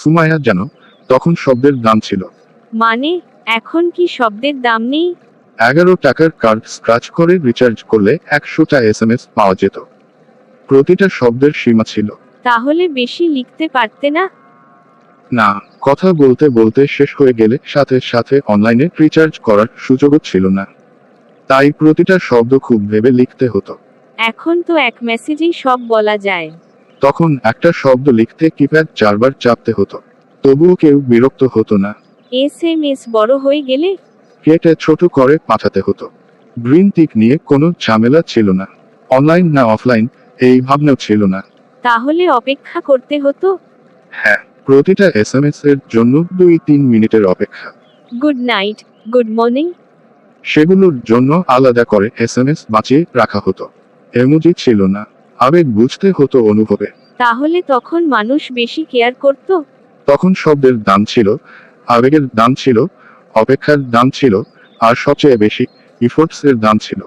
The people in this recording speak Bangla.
সুমাইয়া জানো, তখন শব্দের দাম ছিল মানে এখন কি শব্দের দাম নেই? 11 টাকার কার্ড স্ক্র্যাচ করে রিচার্জ করলে 100টা SMS পাওয়া যেত। প্রতিটা শব্দের সীমা ছিল। তাহলে বেশি লিখতে পারতে না? না, কথা বলতে বলতে শেষ হয়ে গেলে সাথে সাথে অনলাইনে রিচার্জ করার সুযোগও ছিল না। তাই প্রতিটা শব্দ খুব ভেবে লিখতে হতো। এখন তো এক মেসেজেই সব বলা যায়। তখন একটা শব্দ লিখতে কিপ্যাড 4বার চাপতে হতো। তবুও কেউ বিরক্ত হতো না। SMS বড় হয়ে গেলে? কেটে ছোট করে পাঠাতে হতো। গ্রিন টিক নিয়ে কোনো ঝামেলা ছিল না। অনলাইন না অফলাইন এই ভাবনাও ছিল না। তাহলে অপেক্ষা করতে হতো? হ্যাঁ, প্রতিটা SMS এর জন্য 2-3 মিনিটের অপেক্ষা। Good night, good morning. সেগুলোর জন্য আলাদা করে SMS বাঁচিয়ে রাখা হতো। এমোজি ছিল না। আবেগ বুঝতে হতো অনুভবে। তাহলে তখন মানুষ বেশি কেয়ার করত? তখন শব্দের দাম ছিল, আবেগের দাম ছিল, অপেক্ষার দাম ছিল, আর সবচেয়ে বেশি ইফোর্টস এর দাম ছিল।